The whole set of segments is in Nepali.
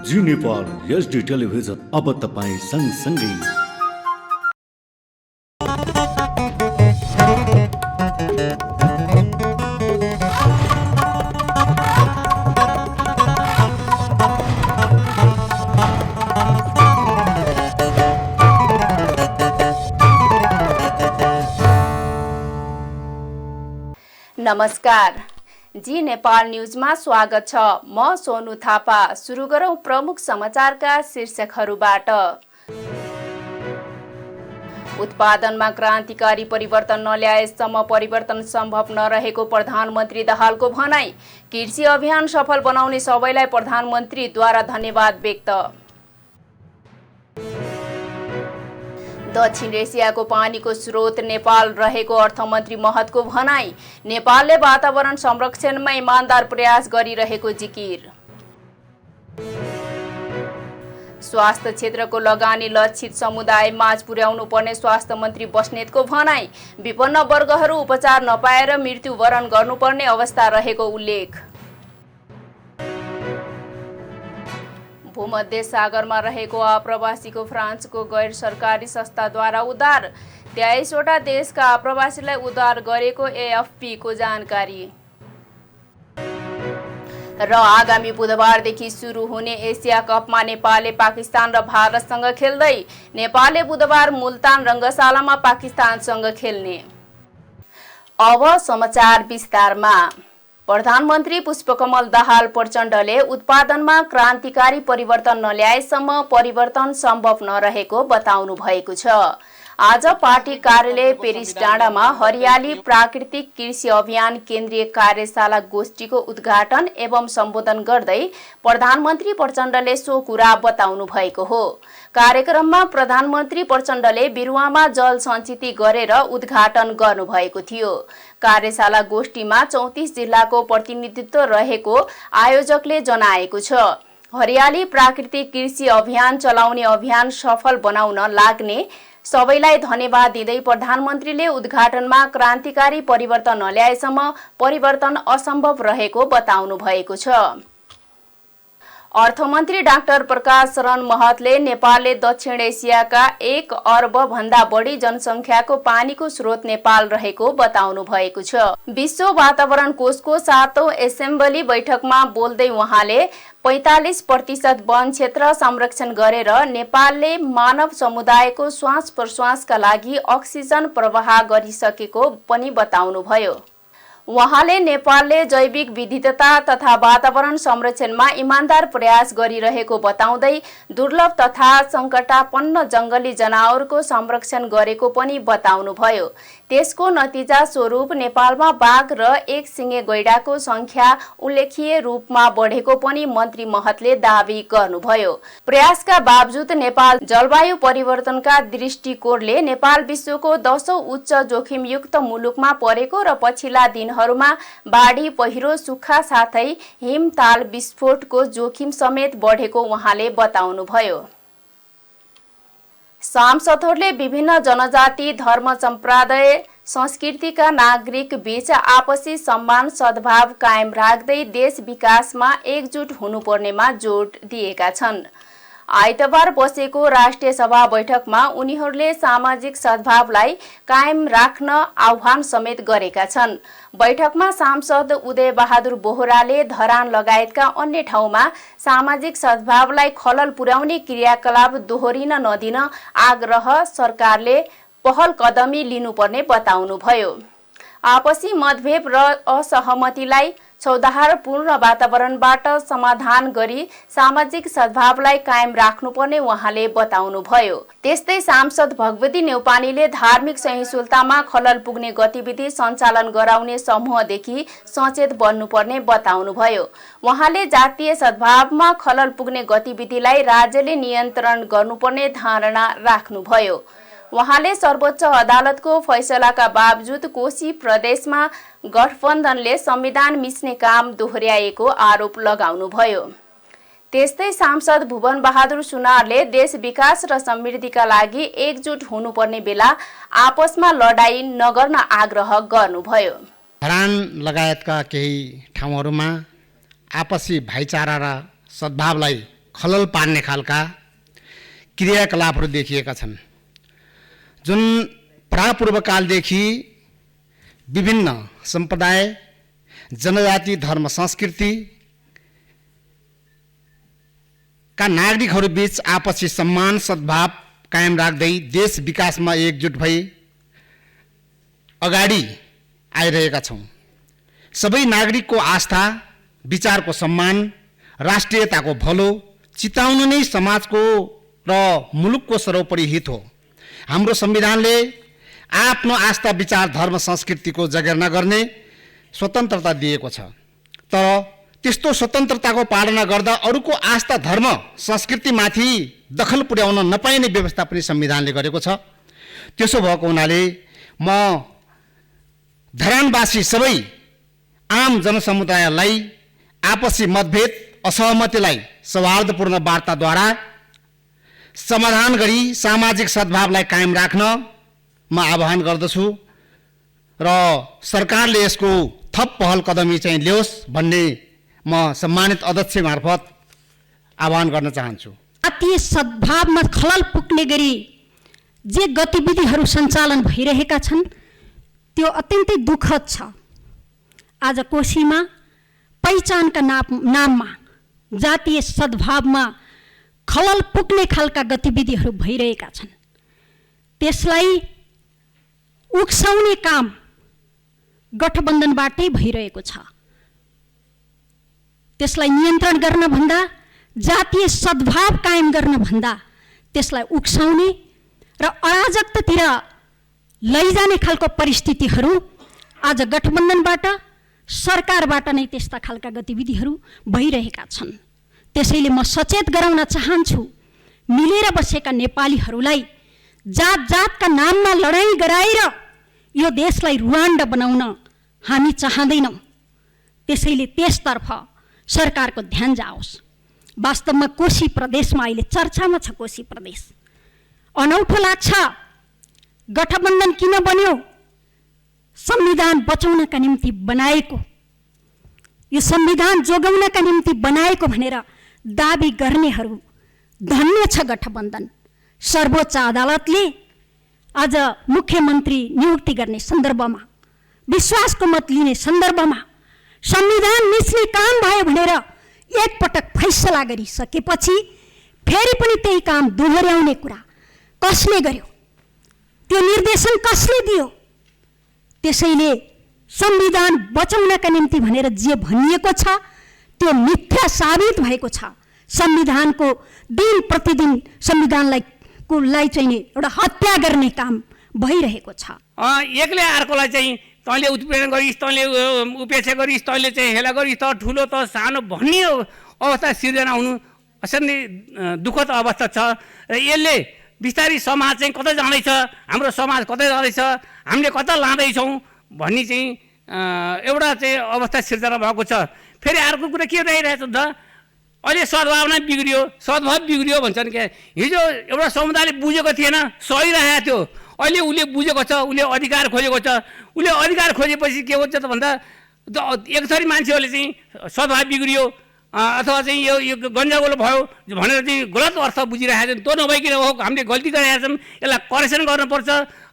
जी नेपाल एचडी टेलिभिजन अब तपाईँ सँगसँगै। नमस्कार, जी नेपाल न्यूजमा स्वागत छ। म सोनु थापा। सुरु गरौं प्रमुख समाचारका शीर्षकहरूबाट। उत्पादनमा क्रान्तिकारी परिवर्तन नल्याएसम्म परिवर्तन सम्भव नरहेको प्रधानमन्त्री दाहालको भनाई। कृषि अभियान सफल बनाउने सबैलाई प्रधानमन्त्रीद्वारा धन्यवाद व्यक्त। दक्षिण एसियाको पानीको स्रोत नेपाल रहेको अर्थमन्त्री महतको भनाई। नेपालले वातावरण संरक्षणमा इमानदार प्रयास गरिरहेको जिकिर। स्वास्थ्य क्षेत्रको लगानी लक्षित समुदायमाझ पुर्याउनु पर्ने स्वास्थ्य मन्त्री बस्नेतको भनाई। विपन्न वर्गहरू उपचार नपाएर मृत्युवरण गर्नुपर्ने अवस्था रहेको उल्लेख। भूमध्य सागरमा रहेको आप्रवासीको फ्रान्सको गैर सरकारी संस्थाद्वारा उद्धार। 23 वटा देशका आप्रवासीलाई उद्धार गरेको एएफपीको जानकारी। र आगामी बुधबारदेखि सुरु हुने एसिया कपमा नेपालले पाकिस्तान र भारतसँग खेल्दै। नेपालले बुधबार मुल्तान रङ्गशालामा पाकिस्तानसँग खेल्ने। अब समाचार विस्तारमा। प्रधानमन्त्री पुष्पकमल दाहाल प्रचण्डले उत्पादनमा क्रान्तिकारी परिवर्तन नल्याएसम्म परिवर्तन सम्भव नरहेको बताउनु भएको छ। आज पार्टी कार्यालय पेरिस डाँडामा हरियाली प्राकृतिक कृषि अभियान केन्द्रीय कार्यशाला गोष्ठीको उद्घाटन एवं सम्बोधन गर्दै प्रधानमन्त्री प्रचण्डले सो कुरा बताउनु भएको हो। कार्यक्रममा प्रधानमन्त्री प्रचण्डले बिरुवामा जल सञ्चित गरेर उद्घाटन गर्नुभएको थियो। कार्यशाला गोष्ठीमा 34 जिल्लाको प्रतिनिधित्व रहेको आयोजकले जनाएको छ। हरियाली प्राकृतिक कृषि अभियान चलाउने अभियान सफल बनाउन लाग्ने सबैलाई धन्यवाद दिँदै प्रधानमन्त्रीले उद्घाटनमा क्रान्तिकारी परिवर्तन नल्याएसम्म परिवर्तन असम्भव रहेको बताउनु भएको छ। अर्थमन्त्री डाक्टर प्रकाश शरण महतले नेपालले दक्षिण एसियाका 1 अर्ब भन्दा बढी जनसङ्ख्याको पानीको स्रोत नेपाल रहेको बताउनु भएको छ। विश्व वातावरण कोषको 7औं एसेम्बली बैठकमा बोल्दै उहाँले 45% वन क्षेत्र संरक्षण गरेर नेपालले मानव समुदायको श्वास प्रश्वासका लागि अक्सिजन प्रवाह गरिसकेको पनि बताउनुभयो। उहाँले नेपालले जैविक विविधता तथा वातावरण संरक्षणमा इमानदार प्रयास गरिरहेको बताउँदै दुर्लभ तथा सङ्कटापन्न जङ्गली जनावरको संरक्षण गरेको पनि बताउनुभयो। त्यसको नतिजा स्वरूप नेपालमा बाघ र एक सिङे गैंडाको संख्या उल्लेखनीय रूपमा बढेको पनि मन्त्री महतले दावी गर्नुभयो। प्रयासका बावजुद नेपाल जलवायु परिवर्तनका दृष्टिकोणले नेपाल विश्वको 10औं उच्च जोखिमयुक्त मुलुकमा परेको र पछिल्ला दिनहरूमा बाढी पहिरो सुक्खा साथै हिमताल विस्फोटको जोखिम समेत बढेको उहाँले बताउनुभयो। सांसदहरूले विभिन्न जनजाति धर्म सम्प्रदाय संस्कृतिका नागरिक बीच आपसी सम्मान सद्भाव कायम राख्दै देश विकासमा एकजुट हुनुपर्नेमा जोड दिएका छन्। आइतबार बसेको राष्ट्रिय सभा बैठकमा उनीहरूले सामाजिक सद्भावलाई कायम राख्न आह्वान समेत गरेका छन्। बैठकमा सांसद उदय बहादुर बोहराले धरान लगायतका अन्य ठाउँमा सामाजिक सद्भावलाई खलल पुर्याउने क्रियाकलाप दोहोरिन नदिन आग्रह सरकारले पहल कदमी लिनुपर्ने बताउनुभयो। आपसी मतभेद र असहमतिलाई सौहार्दपूर्ण वातावरणबाट समाधान गरी सामाजिक सद्भावलाई कायम राख्नुपर्ने उहाँले बताउनुभयो। त्यस्तै सांसद भगवती नेउपानेले धार्मिक सहिष्णुतामा खलल पुग्ने गतिविधि सञ्चालन गराउने समूहदेखि सचेत बन्नुपर्ने बताउनुभयो। उहाँले जातीय सद्भावमा खलल पुग्ने गतिविधिलाई राज्यले नियन्त्रण गर्नुपर्ने धारणा राख्नुभयो। उहाँले सर्वोच्च अदालतको फैसलाका बावजुद कोशी प्रदेशमा गठबन्धनले संविधान मिच्ने काम दोहोर्याएको आरोप लगाउनुभयो। त्यस्तै सांसद भुवन बहादुर सुनारले देश विकास र समृद्धिका लागि एकजुट हुनुपर्ने बेला आपसमा लडाई नगर्न आग्रह गर्नुभयो। धरान लगायतका केही ठाउँहरूमा आपसी भाइचारा र सद्भावलाई खलल पार्ने खालका क्रियाकलापहरू देखिएका छन्, जुन प्रापूर्वकालदेखि विभिन्न सम्प्रदाय, जनजाति, धर्म, संस्कृतिका नागरिकहरूबीच आपसी सम्मान सद्भाव कायम राख्दै देश विकासमा एकजुट भई अगाडि आइरहेका छौँ। सबै नागरिकको आस्था, विचारको सम्मान, राष्ट्रियताको भलो चिताउनु नै समाजको र मुलुकको सर्वोपरि हित हो। हाम्रो संविधानले आफ्नो आस्था, विचार, धर्म, संस्कृतिको जगेर्ना गर्ने स्वतन्त्रता दिएको छ, तर त्यस्तो स्वतन्त्रताको पालना गर्दा अरूको आस्था, धर्म, संस्कृतिमाथि दखल पुर्याउन नपाइने व्यवस्था पनि संविधानले गरेको छ। त्यसो भएको हुनाले म धरानवासी सबै आम जनसमुदायलाई आपसी मतभेद, असहमतिलाई सौहार्दपूर्ण वार्ताद्वारा समाधान गरी सामाजिक सद्भावलाई कायम राख्न म आह्वान गर्दछु र सरकारले यसको थप पहल कदमी चाहिँ ल्याओस् भन्ने म सम्मानित अध्यक्ष मार्फत आह्वान गर्न चाहन्छु। जातीय सद्भावमा खलल पुग्ने गरी जे गतिविधिहरू सञ्चालन भइरहेका छन् त्यो अत्यन्तै दुःखद छ। आज कोशीमा पहिचानका नाममा जातीय सद्भावमा खलल पुग्ने खालका गतिविधिहरू भइरहेका छन्। त्यसलाई उक्साउने काम गठबन्धनबाटै भइरहेको छ। त्यसलाई नियन्त्रण गर्न भन्दा, जातीय सद्भाव कायम गर्न भन्दा त्यसलाई उक्साउने र अराजकतातिर लैजाने खालको परिस्थितिहरू आज गठबन्धनबाट, सरकारबाट नै त्यस्ता खालका गतिविधिहरू भइरहेका छन्। त्यसैले म सचेत गराउन चाहन्छु, मिलेर बसेका नेपालीहरूलाई जात जातका नाममा लडाईँ गराएर यो देशलाई रुवान्डा बनाउन हामी चाहँदैनौँ। त्यसैले त्यसतर्फ सरकारको ध्यान जाओस्। वास्तवमा कोशी प्रदेशमा अहिले चर्चामा छ। कोशी प्रदेश अनौठो लाग्छ। गठबन्धन किन बन्यो? संविधान बचाउनका निम्ति बनाएको, यो संविधान जोगाउनका निम्ति बनाएको भनेर दाबी गर्नेहरू धन्य छ गठबन्धन। सर्वोच्च अदालतले आज मुख्यमन्त्री नियुक्ति गर्ने सन्दर्भमा, विश्वासको मत लिने सन्दर्भमा संविधान मिच्ने काम भयो भनेर एकपटक फैसला गरिसकेपछि फेरि पनि त्यही काम दोहोर्याउने कुरा कसले गर्यो? त्यो निर्देशन कसले दियो? त्यसैले संविधान बचाउनका निम्ति भनेर जे भनिएको छ त्यो मिथ्या साबित भएको छ। संविधानको दिन प्रतिदिन संविधानलाई चाहिँ एउटा हत्या गर्ने काम भइरहेको छ। एकले अर्कोलाई चाहिँ तैँले उत्पीडन गरिस्, तैँले उपेक्षा गरिस्, तैँले चाहिँ हेला गरिस्, त ठुलो त सानो भन्ने अवस्था सिर्जना हुनु असाध्यै दुःखद अवस्था छ। र यसले बिस्तारै समाज चाहिँ कतै जाँदैछ, हाम्रो समाज कतै जाँदैछ, हामीले कता लाँदैछौँ भन्ने चाहिँ एउटा चाहिँ अवस्था सिर्जना भएको छ। फेरि अर्को कुरा के रहिरहेछ त, अहिले सद्भाव नै बिग्रियो, सद्भाव बिग्रियो भन्छन् क्या। हिजो एउटा समुदायले बुझेको थिएन, सहिरहेको थियो, अहिले उसले बुझेको छ, उसले अधिकार खोजेको छ। उसले अधिकार खोजेपछि के हुन्छ त भन्दा एक थरी मान्छेहरूले चाहिँ सद्भाव बिग्रियो अथवा चाहिँ यो गन्जागोलो भयो भनेर चाहिँ गलत अर्थ बुझिरहेका छन्। त्यो नभइकन हो हामीले गल्ती गरिरहेका छौँ, यसलाई करेक्सन गर्नुपर्छ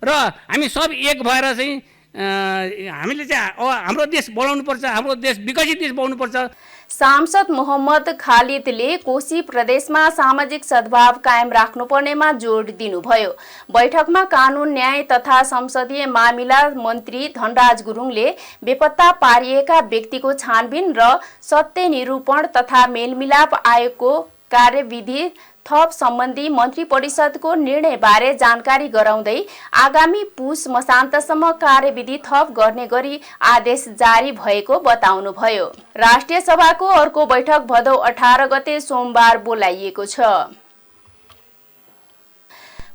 र हामी सब एक भएर चाहिँ हामीले चाहिँ हाम्रो देश बढाउनुपर्छ, हाम्रो देश विकसित देश बनाउनुपर्छ। सांसद मोहम्मद खालिदले कोशी प्रदेशमा सामाजिक सद्भाव कायम राख्नुपर्नेमा जोड दिनुभयो। बैठकमा कानुन, न्याय तथा संसदीय मामिला मन्त्री धनराज गुरुङले बेपत्ता पारिएका व्यक्तिको छानबिन र सत्य निरूपण तथा मेलमिलाप आयोगको कार्यविधि थप सम्बन्धी मन्त्री परिषदको निर्णयबारे जानकारी गराउँदै आगामी पुस मसान्तसम्म कार्यविधि थप गर्ने गरी आदेश जारी भएको बताउनुभयो। राष्ट्रिय सभाको अर्को बैठक भदौ 18 गते सोमबार बोलाइएको छ।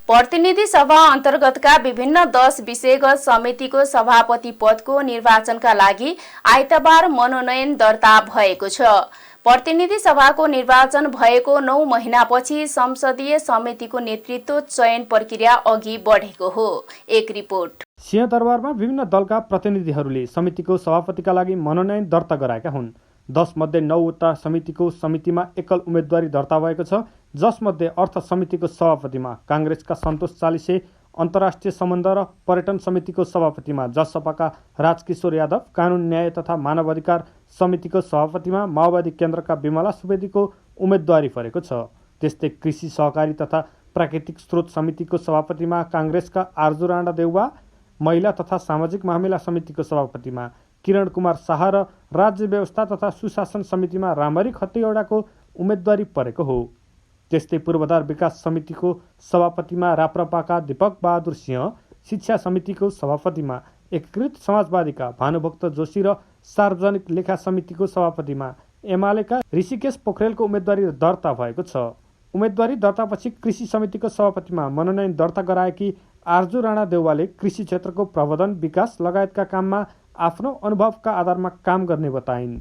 प्रतिनिधि सभा अन्तर्गतका विभिन्न 10 विषयगत समितिको सभापति पदको निर्वाचनका लागि आइतबार मनोनयन दर्ता भएको छ। प्रतिनिधि सभाको निर्वाचन भएको 9 महिनापछि संसदीय समितिको नेतृत्व चयन प्रक्रिया अघि बढेको हो। एक रिपोर्ट। सिंहदरबारमा विभिन्न दलका प्रतिनिधिहरूले समितिको सभापतिका लागि मनोनयन दर्ता गराएका हुन्। 10 मध्ये 9वटा समितिको समितिमा एकल उम्मेदवारी दर्ता भएको छ, जसमध्ये अर्थ समितिको सभापतिमा काङ्ग्रेसका सन्तोष चालिसे, अन्तर्राष्ट्रिय सम्बन्ध र पर्यटन समितिको सभापतिमा जसपाका राजकिशोर यादव, कानुन न्याय तथा मानव अधिकार समितिको सभापतिमा माओवादी केन्द्रका विमला सुवेदीको उम्मेदवारी परेको छ। त्यस्तै कृषि सहकारी तथा प्राकृतिक स्रोत समितिको सभापतिमा काङ्ग्रेसका आर्जु राणा देउवा, महिला तथा सामाजिक मामिला समितिको सभापतिमा किरण कुमार शाह र राज्य व्यवस्था तथा सुशासन समितिमा रामरी खत्तीगौडाको उम्मेदवारी परेको हो। त्यस्तै पूर्वाधार विकास समितिको सभापतिमा राप्रपाका दीपक बहादुर सिंह, शिक्षा समितिको सभापतिमा एकीकृत समाजवादीका भानुभक्त जोशी र सार्वजनिक लेखा समितिको सभापतिमा एमालेका ऋषिकेश पोखरेलको उम्मेदवारी दर्ता भएको छ। उम्मेदवारी दर्तापछि कृषि समितिको सभापतिमा मनोनयन दर्ता गराएकी आर्जु राणा देउवाले कृषि क्षेत्रको प्रबन्धन, विकास लगायतका काममा आफ्नो अनुभवका आधारमा काम गर्ने बताइन्।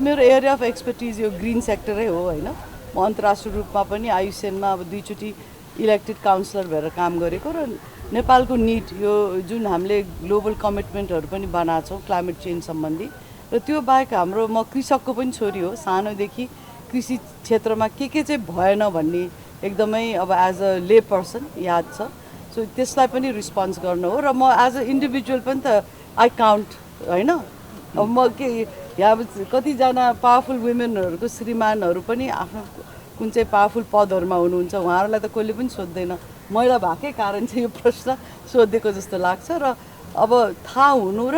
मेरो एरिया अफ एक्सपर्टिज यो ग्रिन सेक्टरै हो होइन। म अन्तर्राष्ट्रिय रूपमा पनि आयुसेनमा अब 2 चोटि इलेक्टेड काउन्सिलर भएर काम गरेको र नेपालको निड यो जुन हामीले ग्लोबल कमिटमेन्टहरू पनि बनाएको छौँ क्लाइमेट चेन्ज सम्बन्धी, र त्यो बाहेक म कृषकको पनि छोरी हो। सानोदेखि कृषि क्षेत्रमा के चाहिँ भएन भन्ने एकदमै अब एज अ ले पर्सन याद छ। सो त्यसलाई पनि रिस्पोन्स गर्नु हो र म एज अ इन्डिभिजुअल पनि त आई काउन्ट होइन। अब म के यहाँ कतिजना पावरफुल वुमेनहरूको श्रीमानहरू पनि आफ्नो कुन चाहिँ पावरफुल पदहरूमा हुनुहुन्छ, उहाँहरूलाई त कोहीले पनि सोध्दैन। महिला भएकै कारण चाहिँ यो प्रश्न सोधेको जस्तो लाग्छ। र अब थाहा हुनु र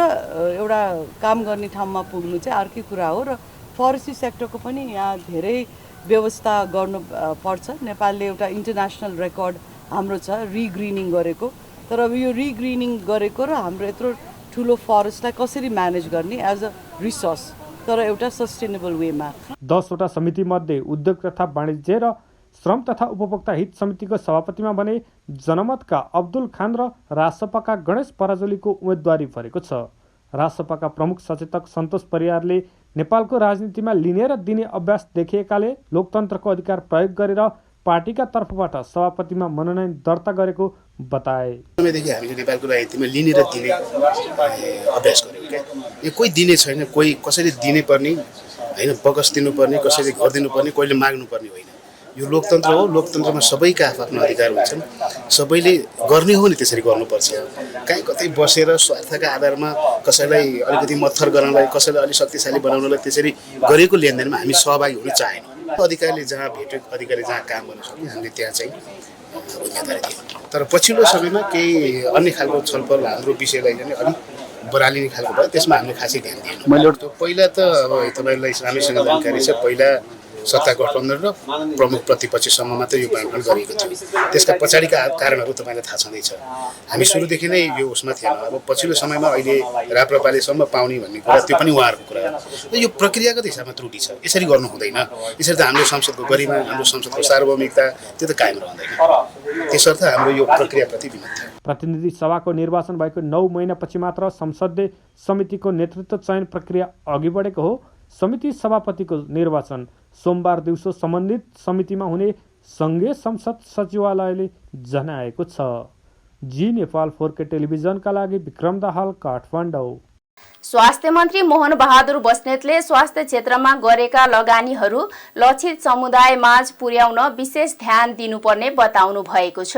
एउटा काम गर्ने ठाउँमा पुग्नु चाहिँ अर्कै कुरा हो। र फरेस्ट्री सेक्टरको पनि यहाँ धेरै व्यवस्था गर्नु पर्छ। नेपालले एउटा इन्टरनेसनल रेकर्ड हाम्रो छ रिग्रिनिङ गरेको, तर अब यो रिग्रिनिङ गरेको र हाम्रो यत्रो ठुलो फरेस्टलाई कसरी म्यानेज गर्ने एज अ रिसोर्स, तर एउटा सस्टेनेबल वेमा। 10वटा समितिमध्ये उद्योग तथा वाणिज्य र श्रम तथा उपभोक्ता हित समितिको सभापतिमा भने जनमतका अब्दुल खान र रासपाका गणेश पराजुलीको उम्मेदवारी परेको छ। रासपाका प्रमुख सचेतक सन्तोष परियारले नेपालको राजनीतिमा लिने र दिने अभ्यास देखिएकाले लोकतन्त्रको अधिकार प्रयोग गरेर पार्टीका तर्फबाट सभापतिमा मनोनयन दर्ता गरेको बताए। समयदेखि हामीले नेपालको राजनीतिमा लिने र दिने अभ्यास गरेको क्या। यो कोही दिने छैन, कोही कसैले दिने पर्ने होइन, बगस दिनुपर्ने, कसैले घर दिनुपर्ने, कोहीले माग्नुपर्ने होइन। यो लोकतन्त्र हो। लोकतन्त्रमा सबैका आफ्नो अधिकार हुन्छन्, सबैले गर्ने हो नि त्यसरी गर्नुपर्छ। कहीँ कतै बसेर स्वार्थका आधारमा कसैलाई अलिकति मत्थर गराउनलाई, कसैलाई अलिक शक्तिशाली बनाउनलाई त्यसरी गरेको लेनदेनमा हामी सहभागी हुन चाहेनौँ। अधिकारले जहाँ भेट्यो, अधिकारले जहाँ काम गर्न सक्यो, हामीले त्यहाँ चाहिँ उम्मेदवारी दियौँ। तर पछिल्लो समयमा केही अन्य खालको छलफल हाम्रो विषयलाई चाहिँ अलिक बरालिने खालको भयो, त्यसमा हामीले खासै ध्यान दिएनौँ। पहिला त अब तपाईँलाई राम्रैसँग जानकारी छ, पहिला सत्ता गठबन्धन र प्रमुख प्रतिपक्षसम्म मात्रै यो बाँडफाँड गरिएको थियो। त्यसका पछाडिका कारणहरू तपाईँलाई थाहा छँदैछ। हामी सुरुदेखि नै यो उसमा थिएन। अब पछिल्लो समयमा अहिले राप्रपालेसम्म पाउने भन्ने कुरा त्यो पनि उहाँहरूको कुरा हो। र यो प्रक्रियागत हिसाबमा त्रुटि छ। यसरी गर्नु हुँदैन। यसरी त हाम्रो संसदको गरिमा, हाम्रो संसदको सार्वभौमिकता त्यो त कायम रहँदैन। त्यसर्थ हाम्रो यो प्रक्रियाप्रति विमत थियो। प्रतिनिधि सभाको निर्वाचन भएको 9 महिनापछि मात्र संसदीय समितिको नेतृत्व चयन प्रक्रिया अघि बढेको हो। समिति सभापतिको निर्वाचन सोमबार दिउँसो सम्बन्धित समितिमा हुने सङ्घीय संसद सचिवालयले जनाएको छ। जी नेपाल 4K टेलिभिजनका लागि विक्रम दाहाल, काठमाडौँ। स्वास्थ्य मन्त्री मोहन बहादुर बस्नेतले स्वास्थ्य क्षेत्रमा गरेका लगानीहरू लक्षित समुदायमाझ पुर्याउन विशेष ध्यान दिनुपर्ने बताउनु भएको छ।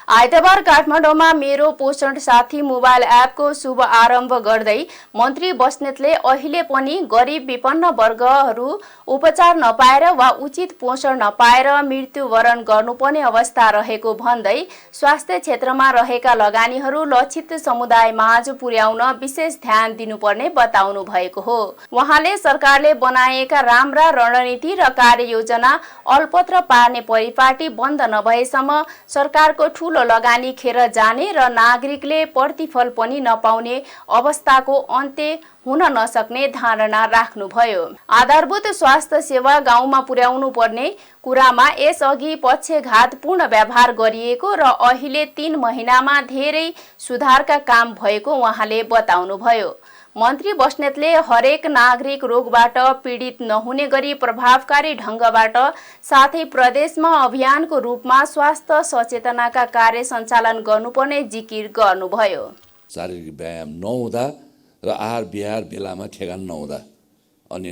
आइतबार काठमाडौँमा मेरो पोषण साथी मोबाइल एपको शुभ आरम्भ गर्दै मन्त्री बस्नेतले अहिले पनि गरिब विपन्न वर्गहरू उपचार नपाएर वा उचित पोषण नपाएर मृत्युवरण गर्नुपर्ने अवस्था रहेको भन्दै स्वास्थ्य क्षेत्रमा रहेका लगानीहरू लक्षित समुदायमाझ पुर्याउन विशेष ध्यान दिनुपर्ने बताउनु भएको हो। उहाँले सरकारले बनाएका राम्रा रणनीति र कार्ययोजना अलपत्र पार्ने परिपाटी बन्द नभएसम्म सरकारको ठूलो लगानी खेर जाने र नागरिकले प्रतिफल पनि नपाउने अवस्थाको अन्त्य हुन नसक्ने धारणा राख्नुभयो। आधारभूत स्वास्थ्य सेवा गाउँमा पुर्याउनु पर्ने कुरामा यसअघि पक्षघातपूर्ण व्यवहार गरिएको र अहिले 3 महिनामा धेरै सुधारका काम भएको उहाँले बताउनुभयो। मन्त्री बस्नेतले हरेक नागरिक रोगबाट पीडित नहुने गरी प्रभावकारी ढङ्गबाट साथै प्रदेशमा अभियानको रूपमा स्वास्थ्य सचेतनाका कार्य सञ्चालन गर्नुपर्ने जिकिर गर्नुभयो। शारीरिक व्यायाम नहुँदा र आहार विहार बेलामा ठेगान नहुँदा अनि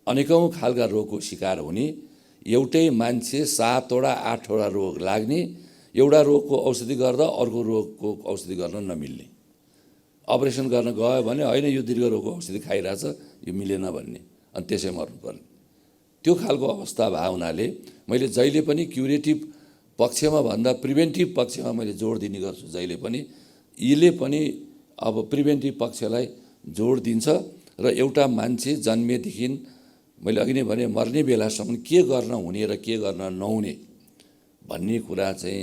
अनेकौँ खालका रोगको शिकार हुने, एउटै मान्छे 7वटा 8वटा रोग लाग्ने, एउटा रोगको औषधि गर्दा अर्को रोगको औषधि गर्न नमिल्ने, अपरेसन गर्न गयो भने होइन यो दीर्घ रोगको औषधि खाइरहेछ यो मिलेन भन्ने, अनि त्यसै मर्नुपर्ने, त्यो खालको अवस्था भए हुनाले मैले जहिले पनि क्युरेटिभ पक्षमा भन्दा प्रिभेन्टिभ पक्षमा मैले जोड दिने गर्छु। जहिले पनि यसले पनि अब प्रिभेन्टिभ पक्षलाई जोड दिन्छ र एउटा मान्छे जन्मेदेखि मैले अघि नै भने मर्ने बेलासम्म के गर्न हुने र के गर्न नहुने भन्ने कुरा चाहिँ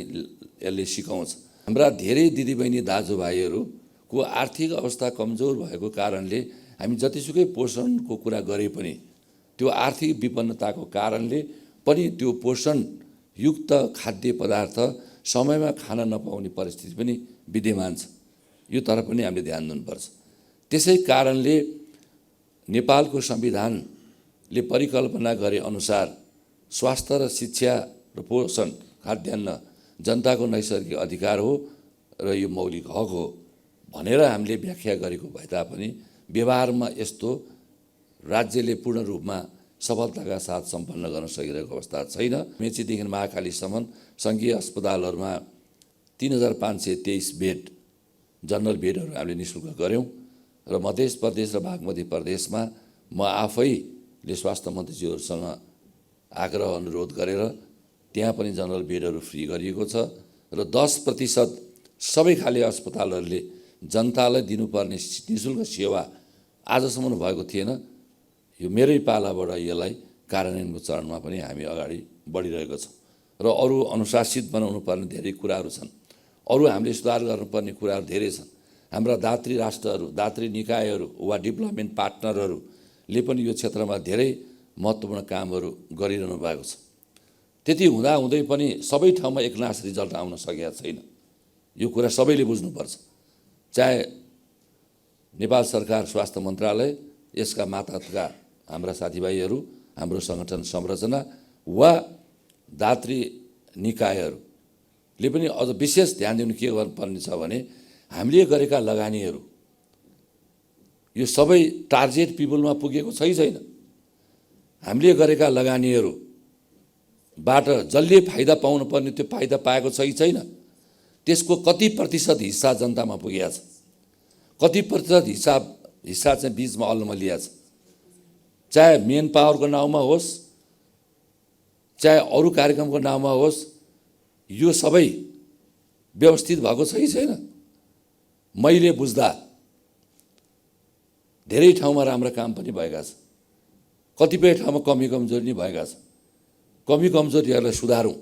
यसले सिकाउँछ। हाम्रा धेरै दिदीबहिनी दाजुभाइहरूको आर्थिक अवस्था कमजोर भएको कारणले हामी जतिसुकै पोषणको कुरा गरे पनि त्यो आर्थिक विपन्नताको कारणले पनि त्यो पोषणयुक्त खाद्य पदार्थ समयमा खान नपाउने परिस्थिति पनि विद्यमान छ। यो तरफ पनि हामीले ध्यान दिनुपर्छ। त्यसै कारणले नेपालको संविधानले परिकल्पना गरे अनुसार स्वास्थ्य र शिक्षा र पोषण खाद्यान्न जनताको नैसर्गिक अधिकार हो र यो मौलिक हक हो भनेर हामीले व्याख्या गरेको भए तापनि व्यवहारमा यस्तो राज्यले पूर्ण रूपमा सफलताका साथ सम्पन्न गर्न सकिरहेको अवस्था छैन। मेचीदेखि महाकालीसम्म सङ्घीय अस्पतालहरूमा 3523 बेड जनरल बेडहरू हामीले निःशुल्क गऱ्यौँ र मध्य प्रदेश र बागमती प्रदेशमा म आफैले स्वास्थ्य मन्त्रीज्यूहरूसँग आग्रह अनुरोध गरेर त्यहाँ पनि जनरल बेडहरू फ्री गरिएको छ र 10% सबै खाले अस्पतालहरूले जनतालाई दिनुपर्ने निःशुल्क सेवा आजसम्म भएको थिएन। यो मेरै पालाबाट यसलाई कार्यान्वयनको चरणमा पनि हामी अगाडि बढिरहेको छौँ र अरू अनुशासित बनाउनु पर्ने धेरै कुराहरू छन्, अरू हामीले सुधार गर्नुपर्ने कुराहरू धेरै छन्। हाम्रा दात्री राष्ट्रहरू, दात्री निकायहरू वा डेभलपमेन्ट पार्टनरहरूले पनि यो क्षेत्रमा धेरै महत्त्वपूर्ण कामहरू गरिरहनु भएको छ। त्यति हुँदाहुँदै पनि सबै ठाउँमा एकनास रिजल्ट आउन सकेका छैन। यो कुरा सबैले बुझ्नुपर्छ, चाहे नेपाल सरकार स्वास्थ्य मन्त्रालय, यसका मातहतका हाम्रा साथीभाइहरू, हाम्रो सङ्गठन संरचना वा दात्री निकायहरूले पनि अझ विशेष ध्यान दिनु के गर्नुपर्ने छ भने हामीले गरेका लगानीहरू यो सबै टार्गेट पिपुलमा पुगेको छैन। हामीले गरेका लगानीहरूबाट जसले फाइदा पाउनुपर्ने त्यो फाइदा पाएको छैन। त्यसको कति प्रतिशत हिस्सा जनतामा पुगेको छ, कति प्रतिशत हिस्सा चाहिँ बिचमा अल्मलिया छ, चाहे मेन पावरको नाउँमा होस् चाहे अरू कार्यक्रमको नाउँमा होस्, यो सबै व्यवस्थित भएको छैन। मैले बुझ्दा धेरै ठाउँमा राम्रा काम पनि भएका छन्, कतिपय ठाउँमा कमी कमजोरी नै भएका छन्। कमी कमजोरीहरूलाई सुधारौँ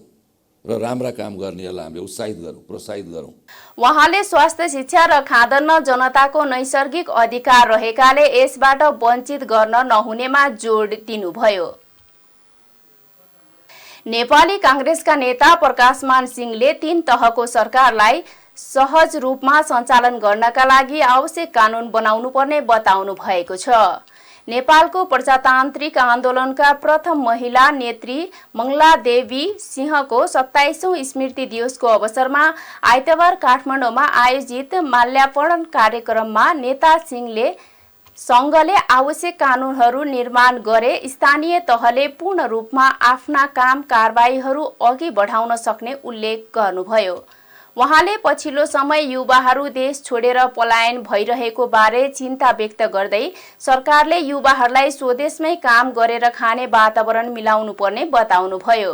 र राम्रा काम गर्नेहरूलाई हामीले उत्साहित गरौँ, प्रोत्साहित गरौँ। उहाँले स्वास्थ्य, शिक्षा र खाद्यान्न जनताको नैसर्गिक अधिकार रहेकाले यसबाट वञ्चित गर्न नहुनेमा जोड दिनुभयो। नेपाली कांग्रेसका नेता प्रकाशमान सिंहले 3 तहको सरकारलाई सहज रूपमा सञ्चालन गर्नका लागि आवश्यक कानुन बनाउनु पर्ने बताउनु भएको छ। नेपालको प्रजातान्त्रिक आन्दोलनका प्रथम महिला नेत्री मङ्गलादेवी सिंहको 27औं स्मृति दिवसको अवसरमा आइतबार काठमाडौँमा आयोजित माल्यार्पण कार्यक्रममा नेता सिंहले सङ्घले आवश्यक कानुनहरू निर्माण गरे स्थानीय तहले पूर्ण रूपमा आफ्ना काम कारबाहीहरू अघि बढाउन सक्ने उल्लेख गर्नुभयो। उहाँले पछिल्लो समय युवाहरू देश छोडेर पलायन भइरहेको बारे चिन्ता व्यक्त गर्दै सरकारले युवाहरूलाई स्वदेशमै काम गरेर खाने वातावरण मिलाउनु पर्ने बताउनुभयो।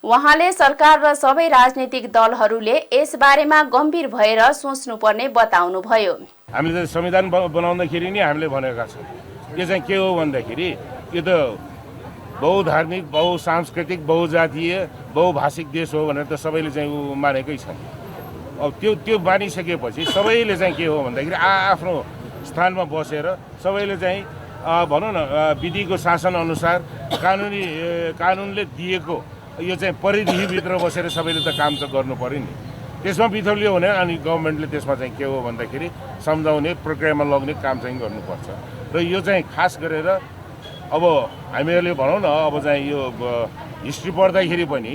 उहाँले सरकार र सबै राजनीतिक दलहरूले यस बारेमा गम्भीर भएर सोच्नुपर्ने बताउनुभयो। हामीले संविधान बनाउँदाखेरि नि हामीले भनेका छौँ यो चाहिँ के हो भन्दाखेरि यो त बहुधार्मिक, बहुसांस्कृतिक, बहुजातीय, बहुभाषिक देश हो भनेर त सबैले चाहिँ मानेकै छ। अब त्यो मानिसकेपछि सबैले चाहिँ के हो भन्दाखेरि आफ्नो स्थानमा बसेर सबैले चाहिँ भनौँ न विधिको शासन अनुसार कानुनले दिएको यो चाहिँ परिधिभित्र बसेर सबैले त काम त गर्नु पर्यो नि। त्यसमा बिथोलियो भने अनि गभर्मेन्टले त्यसमा चाहिँ के हो भन्दाखेरि सम्झाउने प्रक्रियामा लग्ने काम चाहिँ गर्नुपर्छ। र यो चाहिँ खास गरेर अब हामीहरूले भनौँ न अब चाहिँ यो हिस्ट्री पढ्दाखेरि पनि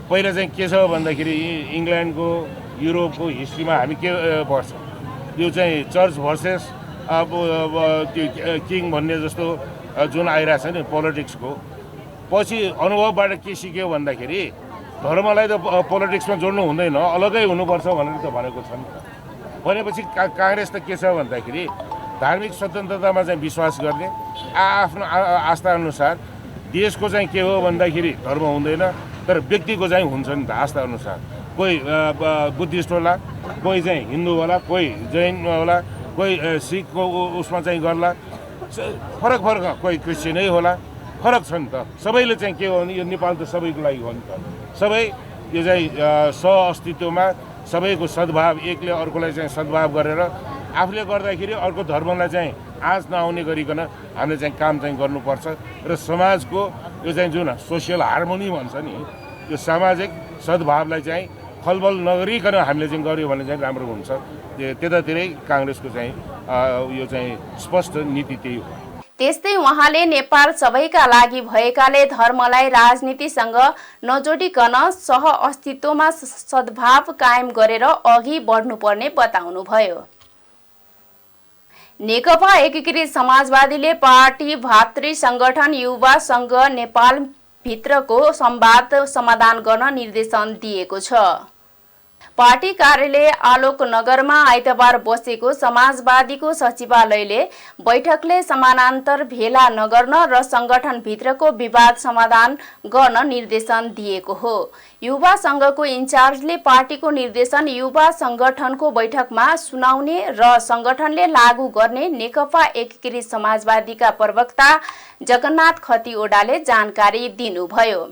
पहिला चाहिँ के छ भन्दाखेरि इङ्ल्यान्डको युरोपको हिस्ट्रीमा हामी के पढ्छौँ, यो चाहिँ चर्च भर्सेस अब त्यो किङ भन्ने जस्तो जुन आइरहेछ नि पोलिटिक्सको, पछि अनुभवबाट के सिक्यो भन्दाखेरि धर्मलाई त पोलिटिक्समा जोड्नु हुँदैन, अलगै हुनुपर्छ भनेर त भनेको छ नि। भनेपछि काङ्ग्रेस त के छ भन्दाखेरि धार्मिक स्वतन्त्रतामा चाहिँ विश्वास गर्ने, आफ्नो आस्थाअनुसार। देशको चाहिँ के हो भन्दाखेरि धर्म हुँदैन, तर व्यक्तिको चाहिँ हुन्छ नि त आस्थाअनुसार। कोही बुद्धिस्ट होला, कोही चाहिँ हिन्दू होला, कोही जैन होला, कोही सिखको उसमा चाहिँ गर्ला, फरक फरक, कोही क्रिस्चियनै होला, फरक छ नि त। सबैले चाहिँ के हो भने यो नेपाल त सबैको लागि हो नि त। सबै यो चाहिँ सहअस्तित्वमा सबैको सद्भाव, एकले अर्कोलाई चाहिँ सद्भाव गरेर आफूले गर्दाखेरि अर्को धर्मलाई चाहिँ आँच नआउने गरिकन हामीले चाहिँ काम चाहिँ गर्नुपर्छ। र समाजको यो चाहिँ जुन सोसियल हार्मोनी भन्छ नि, यो सामाजिक सद्भावलाई चाहिँ खलबल नगरिकन हामीले चाहिँ गऱ्यो भने चाहिँ राम्रो हुन्छ। त्यतातिरै काङ्ग्रेसको चाहिँ यो चाहिँ स्पष्ट नीति त्यही हो। त्यस्तै उहाँले नेपाल सबैका लागि भएकाले धर्मलाई राजनीतिसँग नजोडिकन सह अस्तित्वमा सद्भाव कायम गरेर अघि बढ्नुपर्ने बताउनुभयो। नेकपा एकीकृत समाजवादीले पार्टी भातृ संगठन युवा संघ नेपाल भित्रको संवाद समाधान गर्न निर्देशन दिएको छ। पार्टी कार्यालय आलोक नगरमा आइतबार बसेको समाजवादीको सचिवालयले बैठकले समानान्तर भेला नगर्न र संगठन भित्रको विवाद समाधान गर्न निर्देशन दिएको हो। युवा संघको इन्चार्जले पार्टीको निर्देशन युवा संगठनको बैठकमा सुनाउने र संगठनले लागू गर्ने नेकपा एकीकृत समाजवादीका प्रवक्ता जगन्नाथ खतिवडाले जानकारी दिनुभयो।